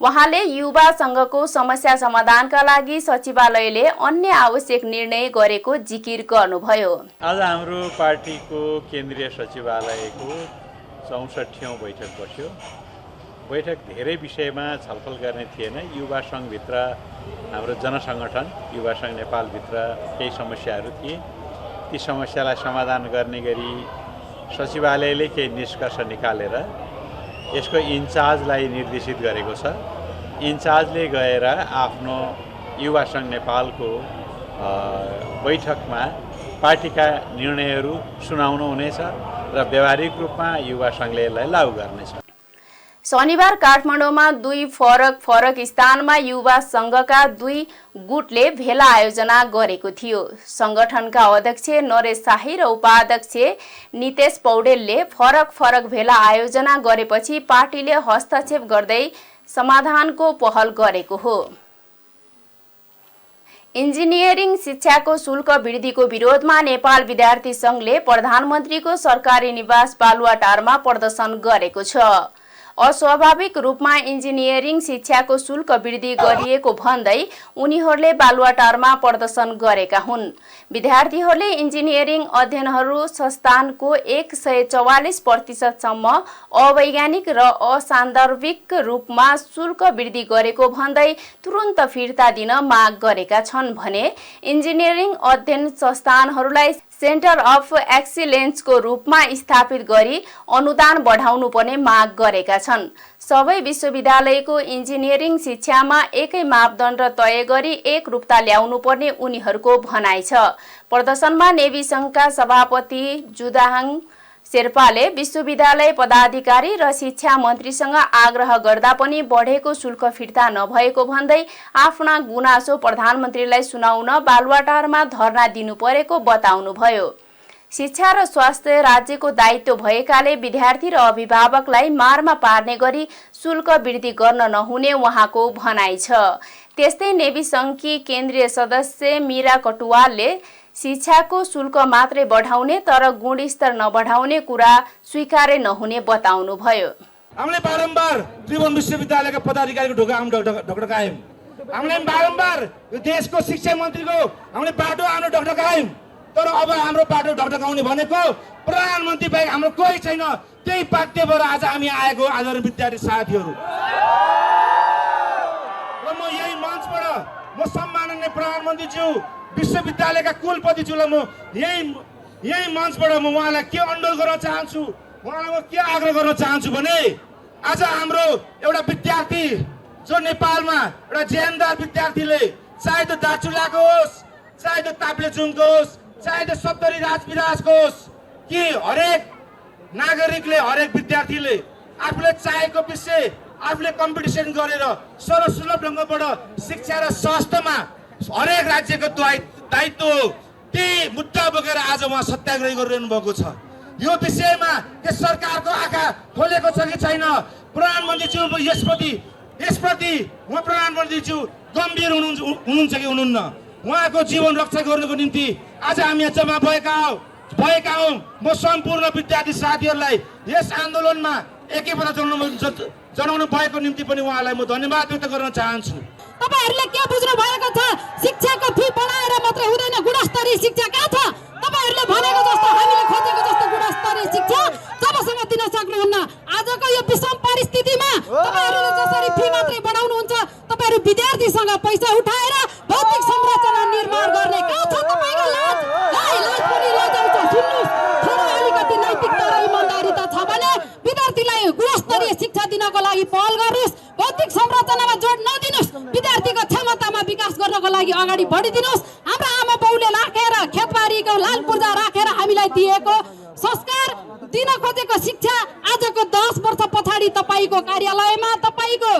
उहाँले युवा संघको समस्या समाधानका लागि सचिवालयले अन्य आवश्यक निर्णय गरेको जिकिर गर्नुभयो। आज हाम्रो पार्टीको केन्द्रीय सचिवालयको 64औं बैठक बस्यो। बैठक धेरै विषयमा छलफल गर्ने थिएन। युवा संघभित्र हाम्रो जनसङ्गठन युवा संघ नेपालभित्र केही समस्याहरू थिए, ती समस्यालाई समाधान गर्ने गरी सचिवालयले केही निष्कर्ष निकालेर यसको इन्चार्जलाई निर्देशित गरेको छ। इन्चार्जले गएर आफ्नो युवा संघ नेपालको बैठकमा पार्टीका निर्णयहरू सुनाउनु हुनेछ र व्यावहारिक रूपमा युवा संघले यसलाई लागू गर्नेछ। शनिबार काठमाडौँमा दुई फरक स्थानमा युवा संघका दुई गुटले भेला आयोजना गरेको थियो। संगठनका अध्यक्ष नरेश शाही र उपाध्यक्ष नितेश पौडेलले फरक भेला आयोजना गरेपछि पार्टीले हस्तक्षेप गर्दै समाधानको पहल गरेको हो। इन्जिनियरिङ शिक्षाको शुल्क वृद्धिको विरोधमा नेपाल विद्यार्थी संघले प्रधानमन्त्रीको सरकारी निवास बालुवाटारमा प्रदर्शन गरेको छ। अस्वाभाविक रूपमा इन्जिनियरिङ शिक्षाको शुल्क वृद्धि गरिएको भन्दै उनीहरूले बालुवाटारमा प्रदर्शन गरेका हुन्। विद्यार्थीहरूले इन्जिनियरिङ अध्ययनहरू संस्थानको 144% सम्म अवैज्ञानिक र असान्दर्भिक रूपमा शुल्क वृद्धि गरेको भन्दै तुरुन्त फिर्ता दिन माग गरेका छन् भने इन्जिनियरिङ अध्ययन संस्थानहरूलाई सेन्टर अफ एक्सिलेन्सको रूपमा स्थापित गरी अनुदान बढाउनु पर्ने माग गरेका छन्। सबै विश्वविद्यालयको इन्जिनियरिङ शिक्षामा एकै मापदण्ड तय गरी एकरूपता ल्याउनु पर्ने उनीहरूको भनाइ छ। प्रदर्शनमा नेवी संघका सभापति जुदाहाङ शेर्पाले विश्वविद्यालय पदाधिकारी र शिक्षा मन्त्रीसँग आग्रह गर्दा पनि बढेको शुल्क फिर्ता नभएको भन्दै आफ्ना गुनासो प्रधानमन्त्रीलाई सुनाउन बालुवाटारमा धरना दिनु परेको बताउनुभयो। शिक्षा र स्वास्थ्य राज्यको दायित्व भएकाले विद्यार्थी र अभिभावकलाई मारमा पार्ने गरी शुल्क वृद्धि गर्न नहुने उहाँको भनाइ छ। त्यस्तै नेवी संघकी केन्द्रीय सदस्य मीरा कटुवालले शिक्षाको शुल्क मात्रै बढाउने तर गुणस्तर नबढाउने कुरा स्वीकार्य नहुने बताउनुभयो। हामीले बारम्बार त्रिभुवन विश्वविद्यालयका पदाधिकारीको ढोका ढकढकायौं। हामीले बारम्बार यो देशको शिक्षा मन्त्रीको हामीले बाटो आफ्नो ढकढकायौं। तर अब हाम्रो बाटो ढकढकाउने भनेको प्रधानमन्त्री बाहेक हाम्रो कोही छैन। त्यही पाठ्यबाट आज हामी आएको आदरणीय विद्यार्थी साथीहरू, र म यही मञ्चबाट म सम्माननीय प्रधानमन्त्रीज्यू विश्वविद्यालयका कुलपतिज्यूलाई म यही मञ्चबाट म उहाँलाई के अनुरोध गर्न चाहन्छु, उहाँलाई म के आग्रह गर्न चाहन्छु भने आज हाम्रो एउटा विद्यार्थी जो नेपालमा एउटा ज्यानदार विद्यार्थीले चाहे त्यो दार्चुलाको होस्, चाहे त्यो ताप्लेजुङको होस्, चाहे त्यो सप्तरी राजविराजको होस्, कि हरेक नागरिकले हरेक विद्यार्थीले आफूले चाहेको विषय आफूले कम्पिटिसन गरेर सर्वसुलभ ढङ्गबाट शिक्षा र स्वास्थ्यमा हरेक राज्यको दायित्व हो। त्यही मुद्दा बोकेर आज उहाँ सत्याग्रह गरिरहनु भएको छ। यो विषयमा के सरकारको आँखा खोलेको छ कि छैन? प्रधानमन्त्रीज्यू यसप्रति उहाँ प्रधानमन्त्रीज्यू गम्भीर हुनुहुन्छ कि हुनुहुन्न? उहाँको जीवन रक्षा गर्नुको निम्ति आज हामी यहाँ जम्मा भएका हौँ। म सम्पूर्ण विद्यार्थी साथीहरूलाई यस आन्दोलनमा एकैपल्ट जनाउनु भएको निम्ति पनि उहाँलाई म धन्यवाद व्यक्त गर्न चाहन्छु। तपाईहरुले के बुझ्नु भएको छ? शिक्षाको फी बढाएर मात्र हुँदैन, गुणस्तरीय शिक्षा कहाँ छ? तपाईहरुले भनेको जस्तो हामीले खोजेको जस्तो गुणस्तरीय शिक्षा जबसम्म दिन सक्नुहुन्न, आजको यो विषम परिस्थितिमा तपाईहरुले जसरी फी मात्रै बढाउनुहुन्छ, तपाईहरु विद्यार्थीसँग पैसा उठाएर भौतिक संरचना निर्माण गर्ने कहाँ छ तपाईको लाज? लाज पनि लजाउँछ। सुन्नुस्, थोरै अलिकति नैतिकता र इमानदारीता छ भने विद्यार्थीलाई गुणस्तरीय शिक्षा दिनको लागि पहल गर्नुस्, भौतिक संरचनामा जोड नदिनुस्, विद्यार्थीको क्षमतामा विकास गर्नको लागि अगाडि बढिदिनुस्। हाम्रो आमा बाउले राखेर खेतबारीको लाल पूर्जा राखेर हामीलाई दिएको संस्कार दिन खोजेको शिक्षा आजको 10 वर्ष पछाडि तपाईको कार्यालयमा तपाईको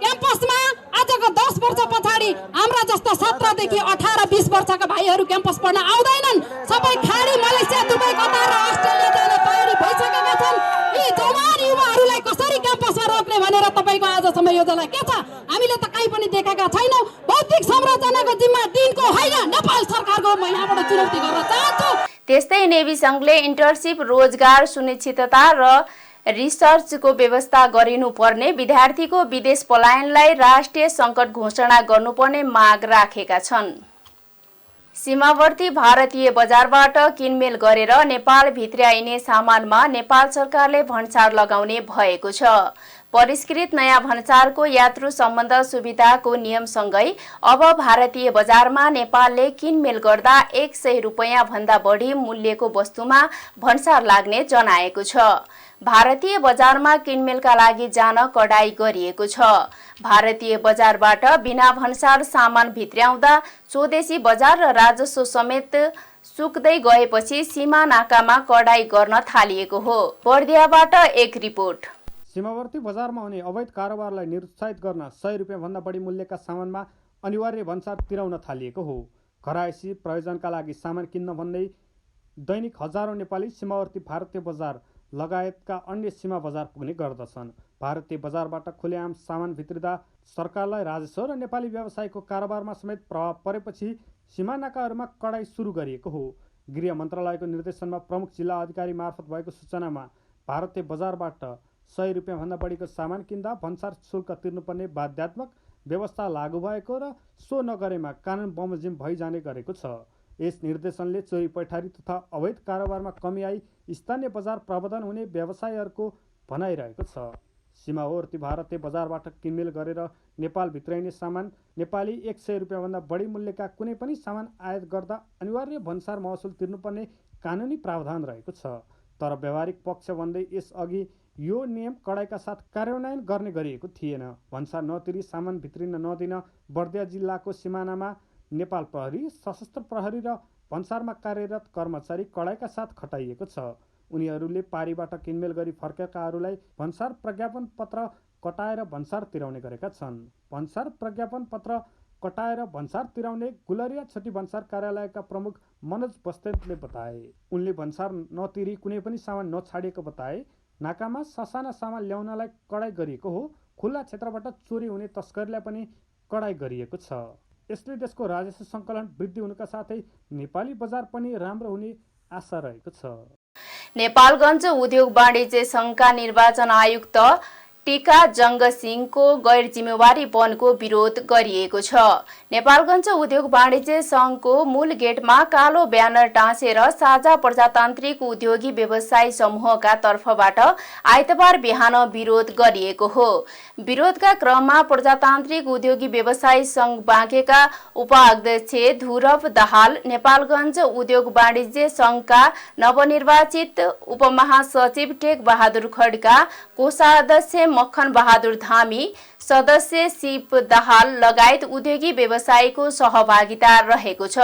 क्याम्पसमा आजको 10 वर्ष पछाडि हाम्रा जस्ता 17 देखि 18 20 वर्षका भाइहरू क्याम्पस पढ्न आउँदैनन्। सबै खाडी मलेसिया दुबई कतार र अस्ट्रेलिया जाने तयारी भइसकेका छन्। यी जवान युवाहरूलाई कसरी क्याम्पसमा रोक्ने भनेर तपाईको आजसम्म योजना के छ? हामीले त कहीँ पनि देखेका छैनौँ। भौतिक संरचनाको जिम्मा दिनको होइन, नेपाल सरकारको म यहाँबाट चुनौती गर्न चाहन्छु। त्यस्तै नेभी संघले इन्टर्नशिप, रोजगार सुनिश्चितता र रिसर्चको व्यवस्था गरिनुपर्ने, विद्यार्थीको विदेश पलायनलाई राष्ट्रिय सङ्कट घोषणा गर्नुपर्ने माग राखेका छन्। सीमावर्ती भारतीय बजारबाट किनमेल गरेर नेपाल भित्र्याइने सामानमा नेपाल सरकारले भन्सार लगाउने भएको छ। परिष्कृत नयाँ भन्सारको यात्रु सम्बन्ध सुविधाको नियमसँगै अब भारतीय बजारमा नेपालले किनमेल गर्दा 100 रुपैयाँ भन्दा बढी मूल्यको वस्तुमा भन्सार लाग्ने जनाएको छ। भारतीय बजारमा किनमेलका लागि जान कडाई गरिएको छ। भारतीय बजारबाट बिना भन्सार सामान भित्र्याउँदा स्वदेशी बजार र राजस्व समेत सुक्दै गएपछि सीमा नाकामा कडाई गर्न थालिएको हो। बर्दियाबाट एक रिपोर्ट। सीमावर्ती बजारमा हुने अवैध कारोबारलाई निरुत्साहित गर्न 100 रुपियाँ भन्दा बढी मूल्यका सामानमा अनिवार्य भन्सार तिराउन थालिएको हो। घरायसी प्रयोजनका लागि सामान किन्न भन्दै दैनिक हजारौं नेपाली सीमावर्ती भारतीय बजार लगायतका अन्य सीमा बजार पुग्ने गर्दछन्। भारतीय बजारबाट खुलेआम सामान भित्रिँदा सरकारलाई राजस्व र नेपाली व्यवसायको कारोबारमा समेत प्रभाव परेपछि सीमा नाकाहरूमा कडाई सुरु गरिएको हो। गृह मन्त्रालयको निर्देशनमा प्रमुख जिल्ला अधिकारी मार्फत भएको सूचनामा भारतीय बजारबाट 100 रुपियाँ भन्दा बढीको सामान किन्दा भन्सार शुल्क तिर्नुपर्ने बाध्यात्मक व्यवस्था लागू भएको र सो नगरेमा कानुन बमोजिम भइजाने गरेको छ। यस निर्देशनले चोरी पैठारी तथा अवैध कारोबारमा कमी आई स्थानीय बजार प्रबन्धन हुने व्यवसायीहरूको भनाइरहेको छ। सीमावर्ती भारतीय बजारबाट किनमेल गरेर नेपाल भित्राइने सामान नेपाली 100 रुपियाँ भन्दा बढी मूल्यका कुनै पनि सामान आयात गर्दा अनिवार्य भन्सार महसुल तिर्नुपर्ने कानुनी प्रावधान रहेको छ। तर व्यावहारिक पक्ष भन्दै यसअघि यो नियम कडाइका साथ कार्यान्वयन गर्ने गरिएको थिएन। भन्सार नतिरी सामान भित्रिन नदिन बर्दिया जिल्लाको सिमानामा नेपाल प्रहरी, सशस्त्र प्रहरी र भन्सारमा कार्यरत कर्मचारी कडाइका साथ खटाइएको छ। उनीहरूले पारीबाट किनमेल गरी फर्केकाहरूलाई भन्सार प्रज्ञापन पत्र कटाएर भन्सार तिराउने गरेका छन्। भन्सार प्रज्ञापन पत्र कटाएर भन्सार तिराउने गुलरिया छोटी भन्सार कार्यालयका प्रमुख मनोज बस्नेतले बताए। उनले भन्सार नतिरी कुनै पनि सामान नछाडिएको बताए। नाकामा ससाना सामान ल्याउनलाई कडाई गरिएको हो। खुल्ला क्षेत्रबाट चोरी हुने तस्करीलाई पनि कडाई गरिएको छ। यसले देशको राजस्व सङ्कलन वृद्धि हुनुका साथै नेपाली बजार पनि राम्रो हुने आशा रहेको छ। नेपालगञ्ज उद्योग वाणिज्य सङ्घका निर्वाचन आयुक्त टीका जङ्ग सिंहको गैर जिम्मेवारीपनको विरोध गरिएको छ। नेपालगञ्ज उद्योग वाणिज्य सङ्घको मूल गेटमा कालो ब्यानर टाँसेर साझा प्रजातान्त्रिक उद्योगी व्यवसायी समूहका तर्फबाट आइतबार बिहान विरोध गरिएको हो। विरोधका क्रममा प्रजातान्त्रिक उद्योगी व्यवसायी सङ्घ बाँकेका उपाध्यक्ष ध्रुव दाहाल, नेपालगञ्ज उद्योग वाणिज्य सङ्घका नवनिर्वाचित उपमहासचिव टेक बहादुर खड्का, कोषाध्यक्ष मक्खन बहादुर धामी, सदस्य शिव दाहाल लगायत उद्योगी व्यवसायीको सहभागिता रहेको छ।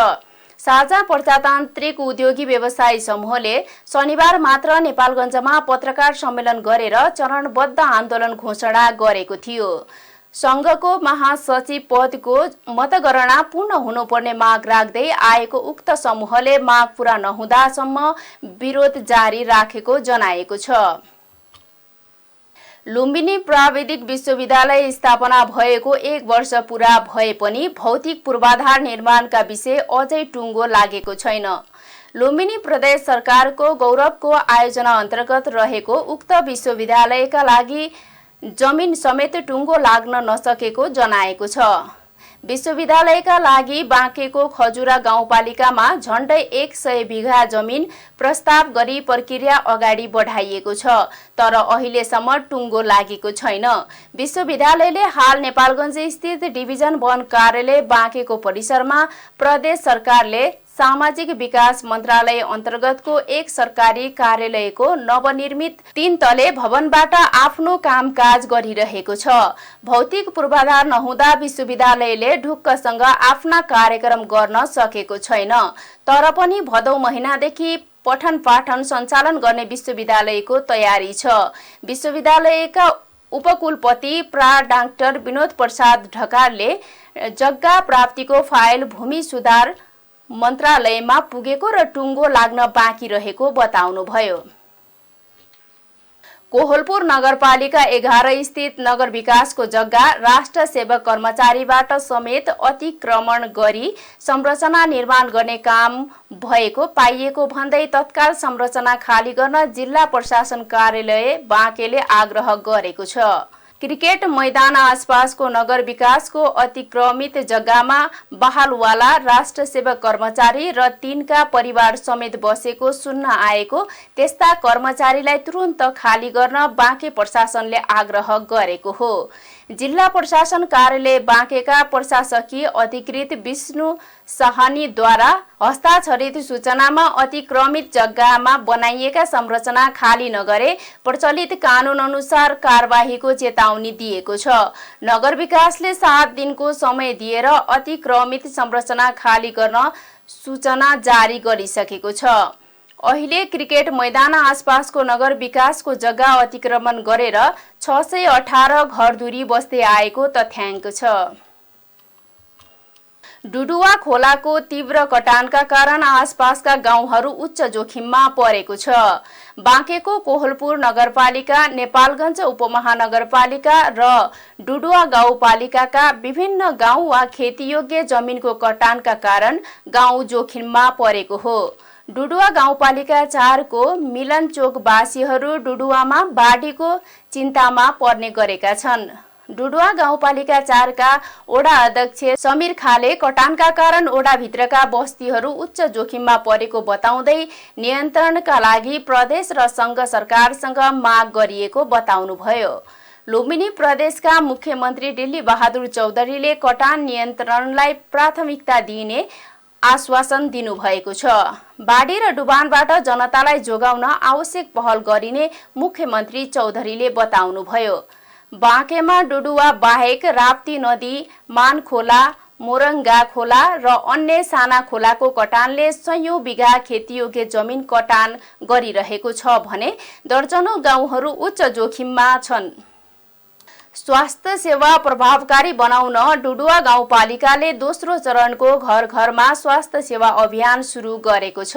साझा प्रजातान्त्रिक उद्योगी व्यवसायी समूहले शनिबार मात्र नेपालगञ्जमा पत्रकार सम्मेलन गरेर चरणबद्ध आन्दोलन घोषणा गरेको थियो। संघको महासचिव पदको मतगणना पूर्ण हुनुपर्ने माग राख्दै आएको उक्त समूहले माग पूरा नहुँदासम्म विरोध जारी राखेको जनाएको छ। लुम्बिनी प्राविधिक विश्वविद्यालय स्थापना भएको 1 वर्ष पूरा भए पनि भौतिक पूर्वाधार निर्माणका विषय अझै टुङ्गो लागेको छैन। लुम्बिनी प्रदेश सरकारको गौरवको आयोजना अन्तर्गत रहेको उक्त विश्वविद्यालयका लागि जमिन समेत टुङ्गो लाग्न नसकेको जनाएको छ। विश्वविद्यालयका लागि बाँकेको खजुरा गाउँपालिकामा झण्डै 100 बिघा जमिन प्रस्ताव गरी प्रक्रिया अगाडि बढाइएको छ, तर अहिलेसम्म टुङ्गो लागेको छैन। विश्वविद्यालयले हाल नेपालगञ्ज स्थित डिभिजन वन कार्यालय बाँकेको परिसरमा प्रदेश सरकारले सामाजिक विकास मन्त्रालय अन्तर्गतको एक सरकारी कार्यालयको नवनिर्मित 3 तले भवनबाट आफ्नो कामकाज गरिरहेको छ। भौतिक पूर्वाधार नहुँदा विश्वविद्यालयले ढुक्कसँग आफ्ना कार्यक्रम गर्न सकेको छैन। तर पनि भदौ महिनादेखि पठन पाठन सञ्चालन गर्ने विश्वविद्यालयको तयारी छ। विश्वविद्यालयका उपकुलपति प्रा डाक्टर विनोद प्रसाद ढकालले जग्गा प्राप्तिको फाइल भूमि सुधार मन्त्रालयमा पुगेको र टुङ्गो लाग्न बाँकी रहेको बताउनुभयो। कोहलपुर नगरपालिका 11 स्थित नगर विकासको जग्गा राष्ट्र सेवक कर्मचारीबाट समेत अतिक्रमण गरी संरचना निर्माण गर्ने काम भएको पाइएको भन्दै तत्काल संरचना खाली गर्न जिल्ला प्रशासन कार्यालय बाँकेले आग्रह गरेको छ। क्रिकेट मैदान आसपासको नगर विकासको अतिक्रमित जग्गामा बहालवाला राष्ट्र सेवक कर्मचारी र तिनका परिवार समेत बसेको सुन्न आएको त्यस्ता कर्मचारीलाई तुरुन्त खाली गर्न बाँके प्रशासनले आग्रह गरेको हो। जिल्ला प्रशासन कार्यालय बाँकेका प्रशासकीय अधिकृत विष्णु साहनीद्वारा हस्ताक्षरित सूचनामा अतिक्रमित जग्गामा बनाइएका संरचना खाली नगरे प्रचलित कानून अनुसार कारबाहीको चेतावनी दिएको छ। नगर विकासले 7 दिनको समय दिएर अतिक्रमित संरचना खाली गर्न सूचना जारी गरिसकेको छ। अहिले क्रिकेट मैदान आसपासको नगर विकासको जग्गा अतिक्रमण गरेर 618 घरधुरी बस्दै आएको तथ्याङ्क छ। डुडुवा खोलाको तीव्र कटानका कारण आसपासका गाउँहरू उच्च जोखिममा परेको छ। बाँकेको कोहलपुर नगरपालिका, नेपालगञ्ज उपमहानगरपालिका र डुडुवा गाउँपालिकाका विभिन्न गाउँ वा खेतीयोग्य जमिनको कटानका कारण गाउँ जोखिममा परेको हो। डुडुवा गाउँपालिका 4 को मिलन चोकवासीहरू डुडुवामा बाढीको चिन्तामा पर्ने गरेका छन्। डुडुवा गाउँपालिका 4 का ओडा अध्यक्ष समीर खाले कटानका कारण ओडाभित्रका बस्तीहरू उच्च जोखिममा परेको बताउँदै नियन्त्रणका लागि प्रदेश र सङ्घ सरकारसँग माग गरिएको बताउनुभयो। लुम्बिनी प्रदेशका मुख्यमन्त्री डिल्ली बहादुर चौधरीले कटान नियन्त्रणलाई प्राथमिकता दिइने आश्वासन दिनुभएको छ। बाढी र डुबानबाट जनतालाई जोगाउन आवश्यक पहल गरिने मुख्यमन्त्री चौधरीले बताउनुभयो। बाँकेमा डुडुवा बाहेक राप्ती नदी, मानखोला, मोरङ्गा खोला र अन्य साना खोलाको कटानले 100 बिघा खेतीयोग्य जमिन कटान गरिरहेको छ भने दर्जनौं गाउँहरू उच्च जोखिममा छन्। स्वास्थ्य सेवा प्रभावकारी बनाउन डुडुवा गाउँपालिकाले दोस्रो चरणको घर घरमा स्वास्थ्य सेवा अभियान सुरु गरेको छ।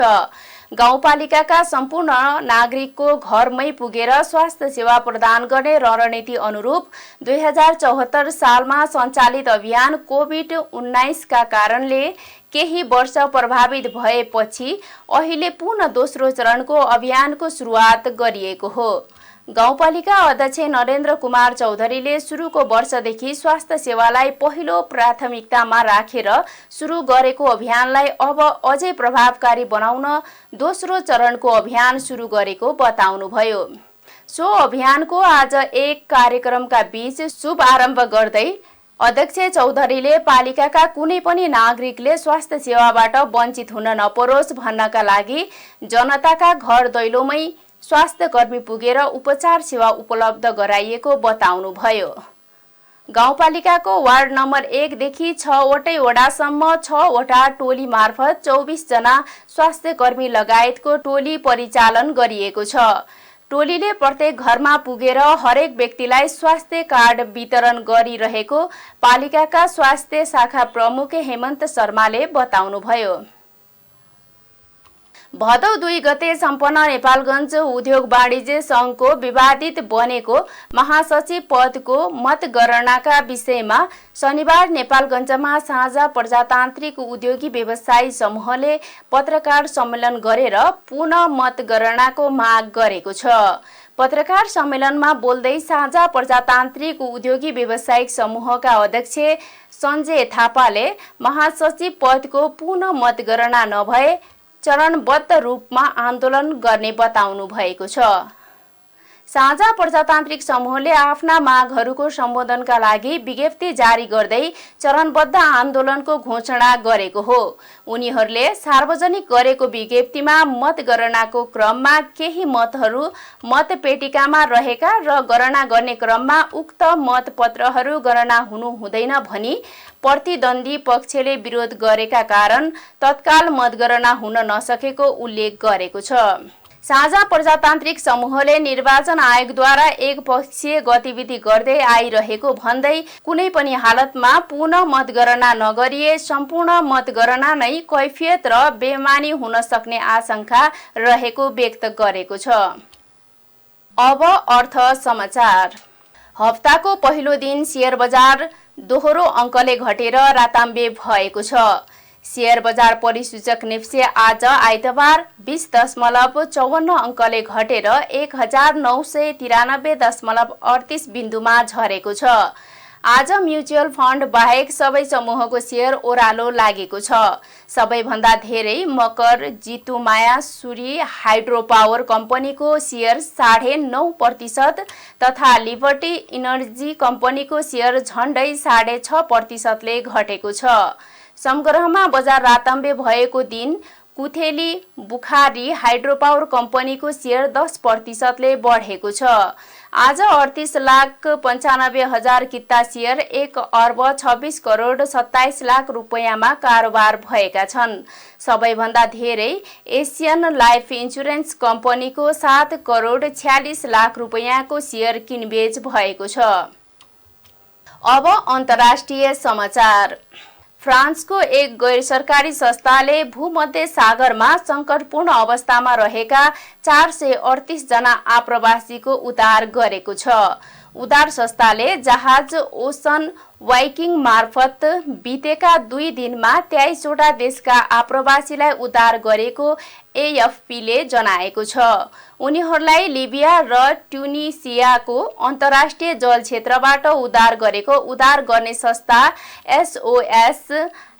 गाउँपालिकाका सम्पूर्ण नागरिकको घरमै पुगेर स्वास्थ्य सेवा प्रदान गर्ने रणनीति अनुरूप 2074 सालमा सञ्चालित अभियान कोभिड-19 का कारणले केही वर्ष प्रभावित भएपछि अहिले पुनः दोस्रो चरणको अभियानको सुरुवात गरिएको हो। गाउँपालिका अध्यक्ष नरेन्द्र कुमार चौधरीले सुरुको वर्षदेखि स्वास्थ्य सेवालाई पहिलो प्राथमिकतामा राखेर सुरु गरेको अभियानलाई अब अझै प्रभावकारी बनाउन दोस्रो चरणको अभियान सुरु गरेको बताउनुभयो। सो अभियानको आज एक कार्यक्रमका बीच शुभारम्भ गर्दै अध्यक्ष चौधरीले पालिकाका कुनै पनि नागरिकले स्वास्थ्य सेवाबाट वञ्चित हुन नपरोस् भन्नका लागि जनताका घर दैलोमै स्वास्थ्य कर्मी पुगेर उपचार सेवा उपलब्ध गराइएको बताउनुभयो। गाउँपालिकाको वार्ड नम्बर 1 देखि 6 वटै वडासम्म 6 वटा टोली मार्फत 24 जना स्वास्थ्य कर्मी लगायतको टोली परिचालन गरिएको छ। टोलीले प्रत्येक घरमा पुगेर हरेक व्यक्तिलाई स्वास्थ्य कार्ड वितरण गरिरहेको पालिकाका स्वास्थ्य शाखा प्रमुख हेमन्त शर्माले बताउनुभयो। भदौ 2 गते सम्पन्न नेपालगञ्ज उद्योग वाणिज्य संघको विवादित बनेको महासचिव पदको मतगणनाका विषयमा शनिबार नेपालगञ्जमा साझा प्रजातान्त्रिक उद्योगी व्यवसायी समूहले पत्रकार सम्मेलन गरेर पुनः मतगणनाको माग गरेको छ। पत्रकार सम्मेलनमा बोल्दै साझा प्रजातान्त्रिक उद्योगी व्यवसायिक समूहका अध्यक्ष सञ्जय थापाले महासचिव पदको पुनः मतगणना नभए चरणबद्ध रूपमा आन्दोलन गर्ने बताउनु भएको छ। साझा प्रजातान्त्रिक समूहले आफ्ना मागहरूको सम्बोधनका लागि विज्ञप्ति जारी गर्दै चरणबद्ध आन्दोलनको घोषणा गरेको हो। उनीहरूले सार्वजनिक गरेको विज्ञप्तिमा मतगणनाको क्रममा केही मतहरू मतपेटिकामा रहेका र गणना गर्ने क्रममा उक्त मतपत्रहरू गणना हुनु हुँदैन भनी प्रतिद्वन्दी पक्षले विरोध गरेका कारण तत्काल मतगणना हुन नसकेको उल्लेख गरेको छ। साझा प्रजातान्त्रिक समूहले निर्वाचन आयोगद्वारा एकपक्षीय गतिविधि गर्दै आइरहेको भन्दै कुनै पनि हालतमा पुनः मतगणना नगरिए सम्पूर्ण मतगणना नै कैफियत र बेमानी हुन सक्ने आशंका रहेको व्यक्त गरेको छ। अब अर्थ समाचार। हप्ताको पहिलो दिन शेयर बजार दोहोरो अङ्कले घटेर राताम्बे भएको छ। शेयर बजार परिसूचक नेप्से आज आइतबार 20.54 अङ्कले घटेर 1993.38 बिन्दुमा झरेको छ। आज म्युचुअल फन्ड बाहेक सबै समूहको शेयर ओह्रालो लागेको छ। सबैभन्दा धेरै मकर जितुमाया सूरी हाइड्रो पावर कम्पनीको शेयर 9.5% तथा लिबर्टी इनर्जी कम्पनीको शेयर झण्डै 6.5%ले घटेको छ। समग्रमा बजार राताम्बे भएको दिन कुथेली बुखारी हाइड्रो पावर कम्पनीको शेयर 10%ले बढेको छ। आज 38,95,000 किता शेयर 1,26,27,00,000 रुपैयाँमा कारोबार भएका छन्। सबैभन्दा धेरै एसियन लाइफ इन्सुरेन्स कम्पनीको 7,46,00,000 रुपैयाँको शेयर किनबेच भएको छ। अब अन्तर्राष्ट्रिय समाचार। फ्रान्सको एक गैर सरकारी संस्थाले भूमध्य सागरमा सङ्कटपूर्ण अवस्थामा रहेका 438 जना आप्रवासीको उद्धार गरेको छ। उद्धार संस्थाले जहाज ओसन वाइकिङ मार्फत बितेका 2 दिनमा 23 वटा देशका आप्रवासीलाई उद्धार गरेको एएफपीले जनाएको छ। उनीहरूलाई लिबिया र ट्युनिसियाको अन्तर्राष्ट्रिय जल क्षेत्रबाट उद्धार गरेको उद्धार गर्ने संस्था एसओएस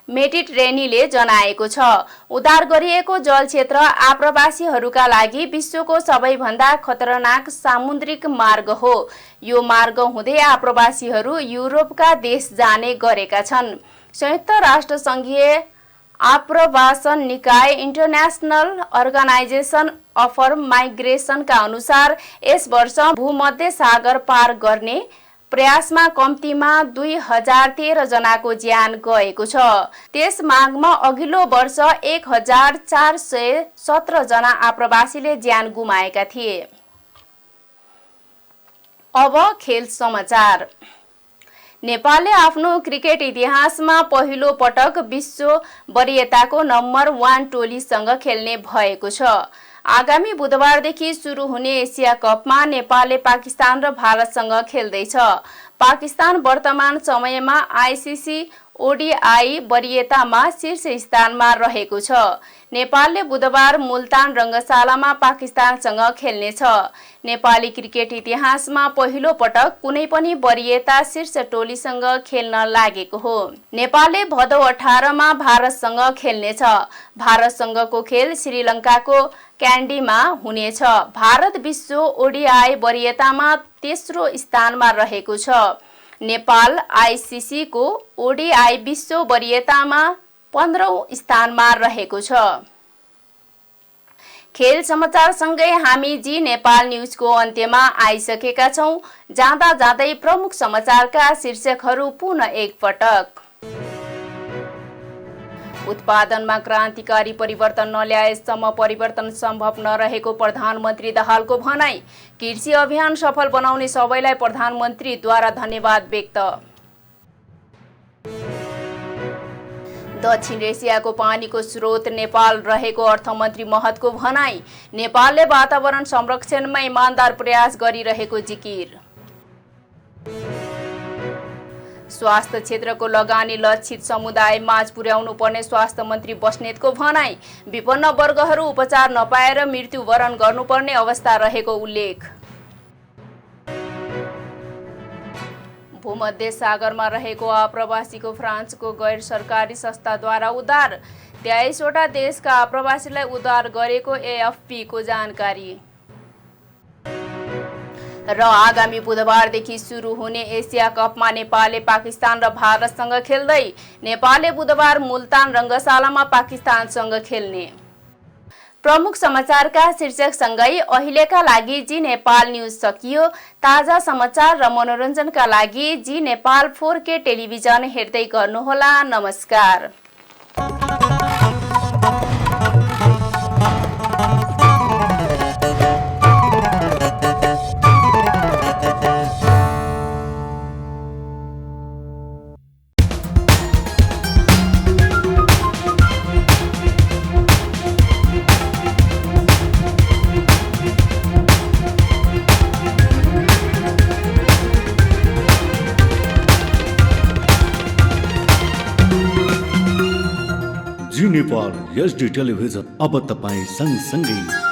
मेडिटेरेनीले जनाएको छ। उद्धार गरिएको जल क्षेत्र आप्रवासीहरूका लागि विश्वको सबैभन्दा खतरनाक सामुद्रिक मार्ग हो। यो मार्ग हुँदै आप्रवासीहरू युरोपका देश जाने गरेका छन्। संयुक्त राष्ट्र सङ्घीय आप्रवासन निकाय इन्टरनेसनल अर्गनाइजेसन फर माइग्रेसनका अनुसार यस वर्ष भूमध्य सागर पार गर्ने प्रयासमा कम्तीमा 2013 जनाको ज्यान गएको छ। त्यस मागमा अघिल्लो वर्ष 1417 जना आप्रवासीले ज्यान गुमाएका थिए। अब खेल समाचार। नेपालले आफ्नो क्रिकेट इतिहासमा पहिलो पटक विश्व वरियताको नम्बर 1 टोलीसँग खेल्ने भएको छ। आगामी बुधबारदेखि सुरु हुने एसिया कपमा नेपालले पाकिस्तान र भारतसँग खेल्दैछ। पाकिस्तान वर्तमान समयमा आइसिसी ओडिआई वरियतामा शीर्ष स्थानमा रहेको छ। नेपालले बुधबार मुल्तान रङ्गशालामा पाकिस्तानसँग खेल्नेछ। नेपाली क्रिकेट इतिहासमा पहिलो पटक कुनै पनि वरियता शीर्ष टोलीसँग खेल्न लागेको हो। नेपालले भदौ 18 मा भारतसँग खेल्नेछ। भारतसँगको खेल श्रीलङ्काको क्यान्डीमा हुनेछ। भारत विश्व ओडिआई वरियतामा तेस्रो स्थानमा रहेको छ। नेपाल आइसिसी को ओडिआई विश्व वरियतामा 15औं स्थानमा रहेको छ। खेल समाचारसँगै हामी जी नेपाल न्युजको अन्त्यमा आइसकेका छौं। जाँदा जाँदै प्रमुख समाचारका शीर्षकहरू पुनः एकपटक। उत्पादनमा क्रान्तिकारी परिवर्तन नल्याएसम्म परिवर्तन सम्भव नरहेको प्रधानमन्त्री दाहालको भनाई। कृषि अभियान सफल बनाउने सबैलाई प्रधानमन्त्रीद्वारा धन्यवाद व्यक्त। दक्षिण एसियाको पानीको स्रोत नेपाल रहेको अर्थमन्त्री महतको भनाई। नेपालले वातावरण संरक्षणमा इमानदार प्रयास गरिरहेको जिकिर। स्वास्थ्य क्षेत्रको लगानी लक्षित समुदायमाझ पुर्याउनु पर्ने स्वास्थ्य मन्त्री बस्नेतको भनाई। विपन्न वर्गहरू उपचार नपाएर मृत्युवरण गर्नुपर्ने अवस्था रहेको उल्लेख। भूमध्य सागरमा रहेको आप्रवासीको फ्रान्सको गैर सरकारी संस्थाद्वारा उद्धार। 23 वटा देशका आप्रवासीलाई उद्धार गरेको एएफपीको जानकारी। र आगामी बुधबारदेखि सुरु हुने एसिया कपमा नेपालले पाकिस्तान र भारतसँग खेल्दै। नेपालले बुधबार मुल्तान रङ्गशालामा पाकिस्तानसँग खेल्ने। प्रमुख समाचारका शीर्षकसँगै अहिलेका लागि जी नेपाल न्युज सकियो। ताजा समाचार र मनोरञ्जनका लागि जी नेपाल 4K टेलिभिजन हेर्दै गर्नुहोला। नमस्कार। जी नेपाल HD टेलिभिजन अब तपाईं सँगसँगै